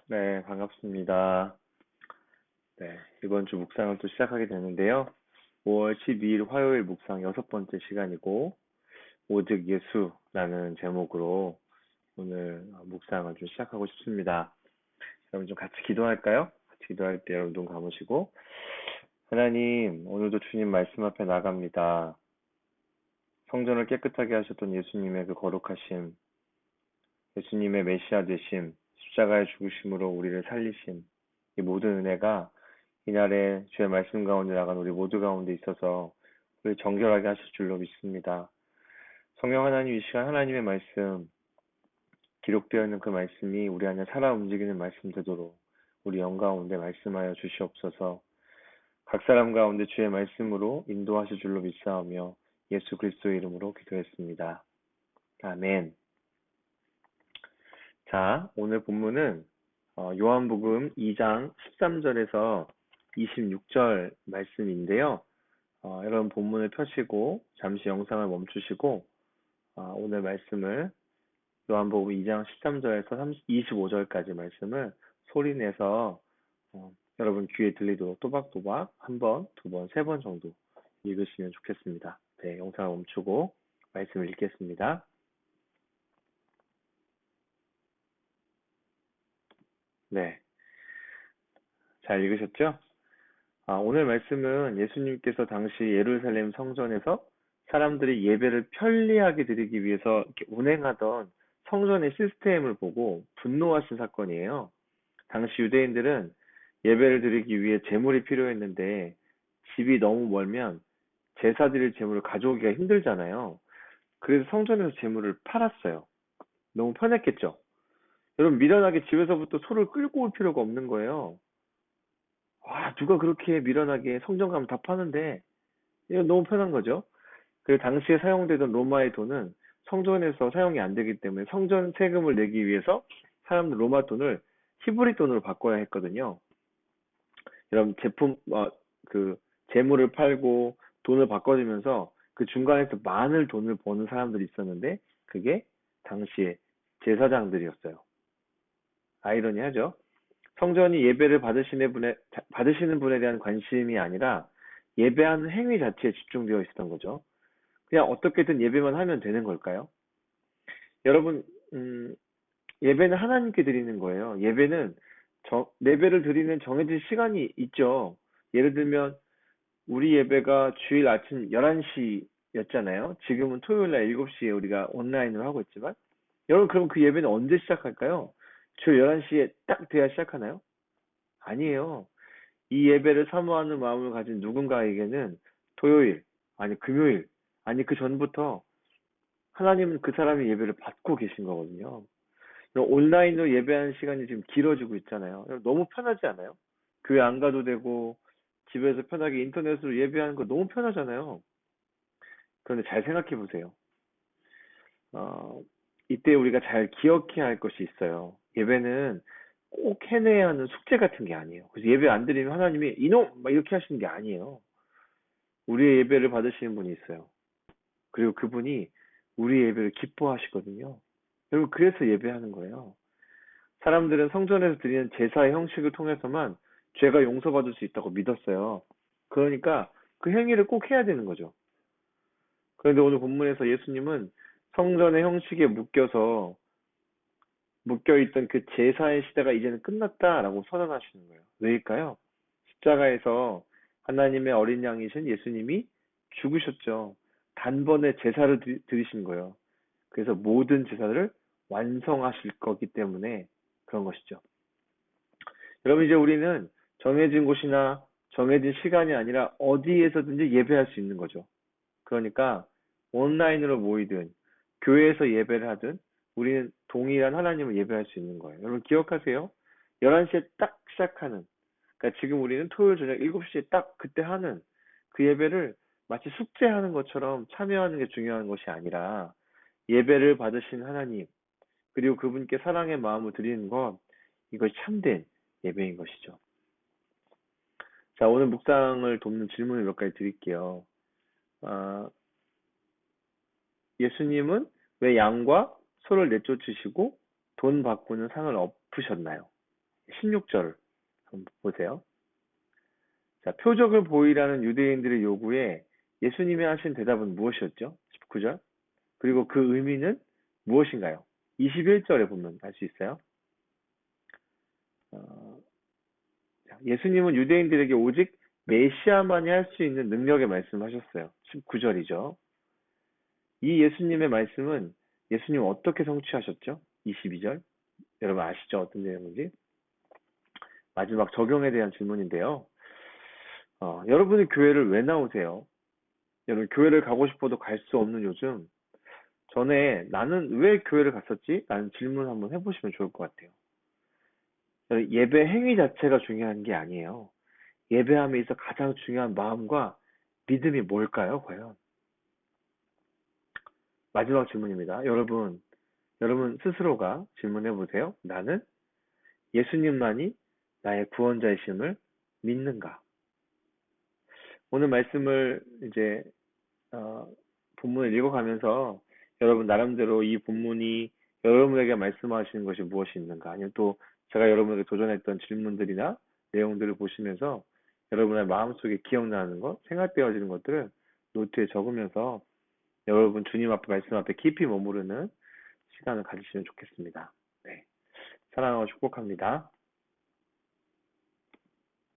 네, 반갑습니다. 네, 이번 주 묵상을 또 시작하게 되는데요. 5월 12일 화요일 묵상 여섯 번째 시간이고, 오직 예수라는 제목으로 오늘 묵상을 좀 시작하고 싶습니다. 여러분 좀 같이 기도할까요? 같이 기도할 때 여러분 눈 감으시고, 하나님, 오늘도 주님 말씀 앞에 나갑니다. 성전을 깨끗하게 하셨던 예수님의 그 거룩하심, 예수님의 메시아 되심, 십자가의 죽으심으로 우리를 살리심, 이 모든 은혜가 이날에 주의 말씀 가운데 나간 우리 모두 가운데 있어서 우리 정결하게 하실 줄로 믿습니다. 성령 하나님, 이 시간 하나님의 말씀, 기록되어 있는 그 말씀이 우리 안에 살아 움직이는 말씀 되도록 우리 영 가운데 말씀하여 주시옵소서. 각 사람 가운데 주의 말씀으로 인도하실 줄로 믿사오며 예수 그리스도의 이름으로 기도했습니다. 아멘. 자, 오늘 본문은 요한복음 2장 13절에서 26절 말씀인데요. 여러분 본문을 펴시고 잠시 영상을 멈추시고 오늘 말씀을 요한복음 2장 13절에서 25절까지 말씀을 소리내서 여러분 귀에 들리도록 또박또박 한 번, 두 번, 세 번 정도 읽으시면 좋겠습니다. 네, 영상을 멈추고 말씀을 읽겠습니다. 네, 잘 읽으셨죠? 오늘 말씀은 예수님께서 당시 예루살렘 성전에서 사람들이 예배를 편리하게 드리기 위해서 이렇게 운행하던 성전의 시스템을 보고 분노하신 사건이에요. 당시 유대인들은 예배를 드리기 위해 제물이 필요했는데 집이 너무 멀면 제사 드릴 제물을 가져오기가 힘들잖아요. 그래서 성전에서 제물을 팔았어요. 너무 편했겠죠? 여러분 미련하게 집에서부터 소를 끌고 올 필요가 없는 거예요. 와, 누가 그렇게 미련하게 성전 가면 다 파는데 이건 너무 편한 거죠. 그 당시에 사용되던 로마의 돈은 성전에서 사용이 안 되기 때문에 성전 세금을 내기 위해서 사람들 로마 돈을 히브리 돈으로 바꿔야 했거든요. 여러분 그 재물을 팔고 돈을 바꿔주면서 그 중간에서 많은 돈을 버는 사람들이 있었는데 그게 당시에 제사장들이었어요. 아이러니하죠. 성전이 예배를 받으시는 분에 대한 관심이 아니라 예배하는 행위 자체에 집중되어 있었던 거죠. 그냥 어떻게든 예배만 하면 되는 걸까요? 여러분, 음, 예배는 하나님께 드리는 거예요. 예배를 드리는 정해진 시간이 있죠. 예를 들면, 우리 예배가 주일 아침 11시였잖아요. 지금은 토요일 날 7시에 우리가 온라인으로 하고 있지만, 여러분, 그럼 그 예배는 언제 시작할까요? 주일 11시에 딱 돼야 시작하나요? 아니에요. 이 예배를 사모하는 마음을 가진 누군가에게는 토요일, 아니 금요일, 아니 그 전부터 하나님은 그 사람의 예배를 받고 계신 거거든요. 온라인으로 예배하는 시간이 지금 길어지고 있잖아요. 너무 편하지 않아요? 교회 안 가도 되고 집에서 편하게 인터넷으로 예배하는 거 너무 편하잖아요. 그런데 잘 생각해 보세요. 어, 이때 우리가 잘 기억해야 할 것이 있어요. 예배는 꼭 해내야 하는 숙제 같은 게 아니에요. 그래서 예배 안 드리면 하나님이 이놈! 막 이렇게 하시는 게 아니에요. 우리의 예배를 받으시는 분이 있어요. 그리고 그분이 우리의 예배를 기뻐하시거든요. 여러분, 그래서 예배하는 거예요. 사람들은 성전에서 드리는 제사의 형식을 통해서만 죄가 용서받을 수 있다고 믿었어요. 그러니까 그 행위를 꼭 해야 되는 거죠. 그런데 오늘 본문에서 예수님은 성전의 형식에 묶여있던 그 제사의 시대가 이제는 끝났다라고 선언하시는 거예요. 왜일까요? 십자가에서 하나님의 어린 양이신 예수님이 죽으셨죠. 단번에 제사를 드리신 거예요. 그래서 모든 제사를 완성하실 거기 때문에 그런 것이죠. 여러분, 이제 우리는 정해진 곳이나 정해진 시간이 아니라 어디에서든지 예배할 수 있는 거죠. 그러니까 온라인으로 모이든 교회에서 예배를 하든 우리는 동일한 하나님을 예배할 수 있는 거예요. 여러분 기억하세요? 11시에 딱 시작하는, 그러니까 지금 우리는 토요일 저녁 7시에 딱 그때 하는 그 예배를 마치 숙제하는 것처럼 참여하는 게 중요한 것이 아니라 예배를 받으신 하나님, 그리고 그분께 사랑의 마음을 드리는 것, 이것이 참된 예배인 것이죠. 자, 오늘 묵상을 돕는 질문을 몇 가지 드릴게요. 아, 예수님은 왜 양과 소를 내쫓으시고 돈 바꾸는 상을 엎으셨나요? 16절 한번 보세요. 자, 표적을 보이라는 유대인들의 요구에 예수님이 하신 대답은 무엇이었죠? 19절. 그리고 그 의미는 무엇인가요? 21절에 보면 알 수 있어요. 어, 예수님은 유대인들에게 오직 메시아만이 할 수 있는 능력의 말씀하셨어요. 19절이죠. 이 예수님의 말씀은 예수님 어떻게 성취하셨죠? 22절. 여러분 아시죠? 어떤 내용인지? 마지막 적용에 대한 질문인데요. 여러분이 교회를 왜 나오세요? 여러분 교회를 가고 싶어도 갈 수 없는 요즘 전에 나는 왜 교회를 갔었지? 라는 질문 한번 해보시면 좋을 것 같아요. 예배 행위 자체가 중요한 게 아니에요. 예배함에 있어 가장 중요한 마음과 믿음이 뭘까요, 과연? 마지막 질문입니다. 여러분 스스로가 질문해 보세요. 나는 예수님만이 나의 구원자이심을 믿는가? 오늘 말씀을 이제 어, 본문을 읽어가면서 여러분 나름대로 이 본문이 여러분에게 말씀하시는 것이 무엇이 있는가? 아니면 또 제가 여러분에게 도전했던 질문들이나 내용들을 보시면서 여러분의 마음속에 기억나는 것, 생각되어지는 것들을 노트에 적으면서 여러분 주님 앞에 말씀 앞에 깊이 머무르는 시간을 가지시면 좋겠습니다. 네. 사랑하고 축복합니다.